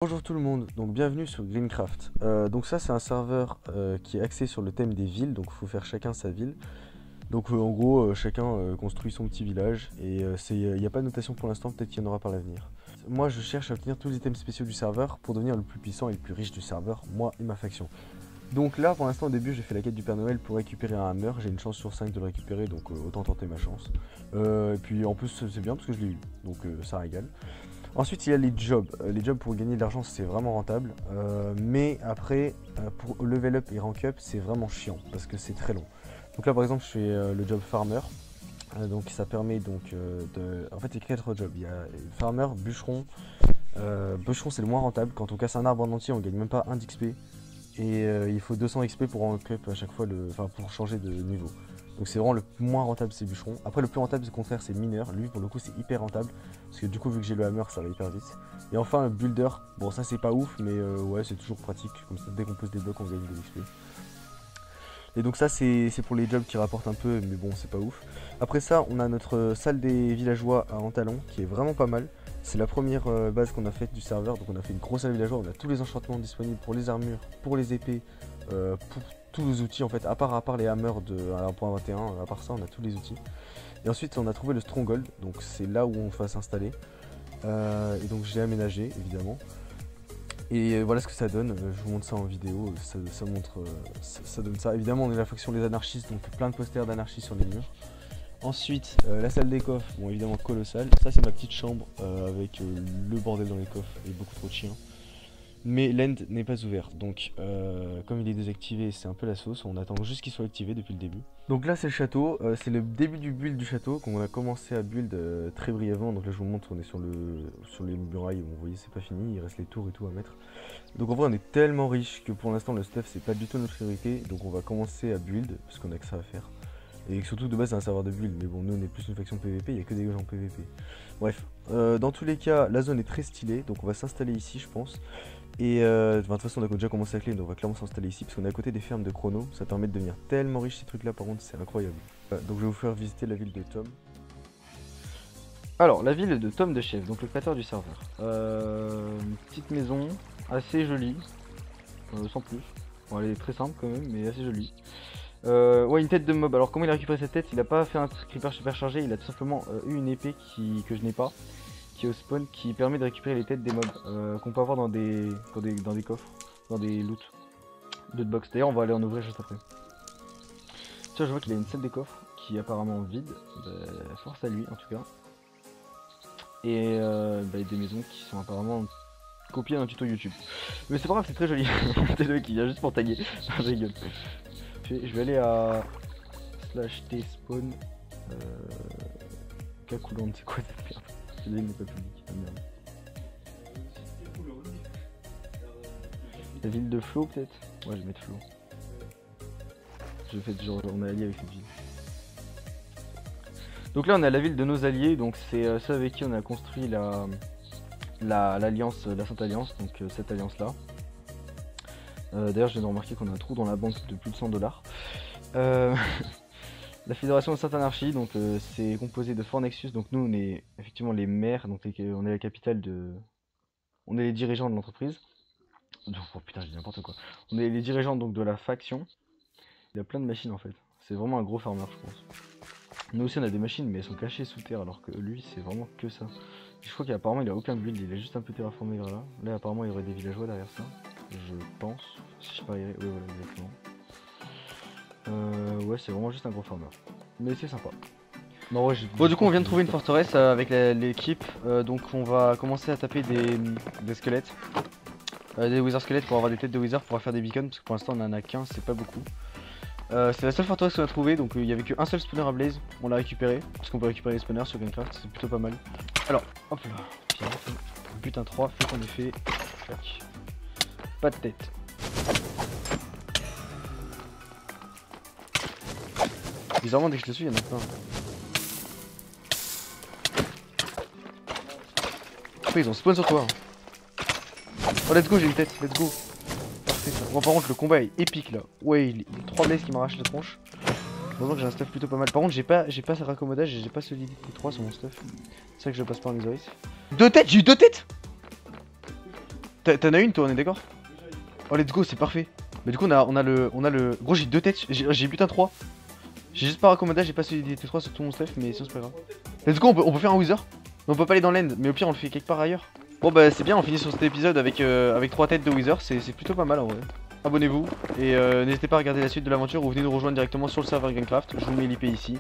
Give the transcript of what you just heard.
Bonjour tout le monde, donc bienvenue sur Greencraft. Donc ça c'est un serveur qui est axé sur le thème des villes, donc il faut faire chacun sa ville. Donc en gros chacun construit son petit village et il n'y a pas de notation pour l'instant, peut-être qu'il y en aura par l'avenir. Moi je cherche à obtenir tous les items spéciaux du serveur pour devenir le plus puissant et le plus riche du serveur, moi et ma faction. Donc là pour l'instant au début j'ai fait la quête du Père Noël pour récupérer un hammer, j'ai une chance sur 5 de le récupérer donc autant tenter ma chance. Et puis en plus c'est bien parce que je l'ai eu, donc ça régale. Ensuite il y a les jobs. Les jobs pour gagner de l'argent c'est vraiment rentable. Mais après pour level up et rank up c'est vraiment chiant parce que c'est très long. Donc là par exemple je fais le job farmer. Donc ça permet donc de... En fait il y a 4 jobs. Il y a farmer, bûcheron. Bûcheron c'est le moins rentable. Quand on casse un arbre en entier on gagne même pas 1 d'XP. Et il faut 200 XP pour rank up à chaque fois, pour changer de niveau. Donc c'est vraiment le moins rentable, c'est bûcheron. Après le plus rentable au contraire c'est mineur, lui pour le coup c'est hyper rentable. Parce que du coup vu que j'ai le hammer ça va hyper vite. Et enfin le builder, bon ça c'est pas ouf mais ouais c'est toujours pratique. Comme ça dès qu'on pose des blocs on gagne des XP. Et donc ça c'est pour les jobs qui rapportent un peu mais bon c'est pas ouf. Après ça on a notre salle des villageois à Antalon qui est vraiment pas mal. C'est la première base qu'on a faite du serveur, donc on a fait une grosse salle villageois, on a tous les enchantements disponibles pour les armures, pour les épées, pour tous les outils en fait, à part les hammers de 1.21, à part ça on a tous les outils. Et ensuite on a trouvé le stronghold, donc c'est là où on va s'installer. Et donc j'ai aménagé évidemment. Et voilà ce que ça donne, je vous montre ça en vidéo, ça donne ça. Évidemment on est la faction des anarchistes, donc plein de posters d'anarchistes sur les murs. Ensuite, la salle des coffres, bon évidemment colossale. Ça c'est ma petite chambre avec le bordel dans les coffres et beaucoup trop de chiens. Mais l'end n'est pas ouvert, donc comme il est désactivé, c'est un peu la sauce. On attend juste qu'il soit activé depuis le début. Donc là c'est le château, c'est le début du build du château qu'on a commencé à build très brièvement. Donc là je vous montre, on est sur les murailles, vous voyez c'est pas fini, il reste les tours et tout à mettre. Donc en vrai on est tellement riche que pour l'instant le stuff c'est pas du tout notre priorité. Donc on va commencer à build, parce qu'on a que ça à faire. Et surtout de base c'est un serveur de build, mais bon nous on est plus une faction PVP, il n'y a que des gens PVP. Bref, dans tous les cas la zone est très stylée, donc on va s'installer ici je pense. Et de toute façon on a déjà commencé à clé, donc on va clairement s'installer ici parce qu'on est à côté des fermes de chrono, ça permet de devenir tellement riche ces trucs là par contre c'est incroyable. Donc je vais vous faire visiter la ville de Tom. Alors, la ville de Tom de Chef, donc le créateur du serveur. Une petite maison, assez jolie, sans plus. Bon, elle est très simple quand même, mais assez jolie. Ouais, une tête de mob. Alors, comment il a récupéré cette tête? Il a pas fait un creeper super chargé, il a tout simplement eu une épée que je n'ai pas, qui est au spawn, qui permet de récupérer les têtes des mobs qu'on peut avoir dans des coffres, dans des loot box. D'ailleurs, on va aller en ouvrir juste après. Tiens, je vois qu'il a une salle des coffres qui est apparemment vide. Force à lui en tout cas. Et des maisons qui sont apparemment copiées d'un tuto YouTube. Mais c'est pas grave, c'est très joli. C'est le mec qui vient juste pour taguer. Je rigole. Je vais aller à /t spawn Kakuland, c'est quoi cette merde? C'est n'est pas public, ah, merde. La ville de Flo peut-être? Ouais, je vais mettre Flo. Je fais genre on est allié avec cette ville. Donc là on est à la ville de nos alliés, donc c'est ceux avec qui on a construit l'alliance, la Sainte Alliance, donc cette alliance là. D'ailleurs je viens de remarquer qu'on a un trou dans la banque de plus de 100 $. La Fédération de Sainte Anarchie, donc c'est composé de Fort Nexus, donc nous on est effectivement les maires, donc on est la capitale de... On est les dirigeants de l'entreprise. Oh putain j'ai dit n'importe quoi. On est les dirigeants donc de la faction. Il y a plein de machines en fait, c'est vraiment un gros farmer je pense. Nous aussi on a des machines mais elles sont cachées sous terre alors que lui c'est vraiment que ça. Je crois qu'apparemment il a aucun build, il a juste un peu terraformé vers là. Là apparemment il y aurait des villageois derrière ça. Je pense. Si je parierais. Ouais voilà exactement. Ouais c'est vraiment juste un gros farmer. Mais c'est sympa. Non, ouais, bon du coup on vient de trouver une forteresse avec l'équipe. Donc on va commencer à taper des squelettes. Des wizard squelettes pour avoir des têtes de wizard pour faire des beacons parce que pour l'instant on en a qu'un, c'est pas beaucoup. C'est la seule forteresse qu'on a trouvée, donc il y avait qu'un seul spawner à blaze, on l'a récupéré, parce qu'on peut récupérer les spawners sur Gamecraft, c'est plutôt pas mal. Alors, hop là, bien, putain 3, fait qu'on ait fait, clac. Pas de tête. Bizarrement dès que je te suis, il y en a plein. Après ils ont spawn sur toi. Oh let's go, j'ai une tête, let's go. Bon par contre le combat est épique là. Ouais il y a 3 blazes qui m'arrachent la tronche. Heureusement que j'ai un stuff plutôt pas mal. Par contre j'ai pas ce raccommodage et j'ai pas ce lit 3 sur mon stuff. C'est ça que je passe pas en Exoris. 2 têtes, j'ai eu 2 têtes. T'en as une toi, on est d'accord? Oh let's go, c'est parfait. Mais du coup on a le. Gros j'ai 2 têtes, j'ai butin 3. J'ai juste pas raccommodage, j'ai pas celui des T3 sur tout mon stuff, mais sinon c'est pas grave. Let's go, on peut faire un wither. Mais on peut pas aller dans l'end, mais au pire on le fait quelque part ailleurs. Bon bah c'est bien, on finit sur cet épisode avec 3 têtes de wither, c'est plutôt pas mal en vrai. Abonnez-vous et n'hésitez pas à regarder la suite de l'aventure ou venez nous rejoindre directement sur le serveur Gamecraft, je vous mets l'IP ici.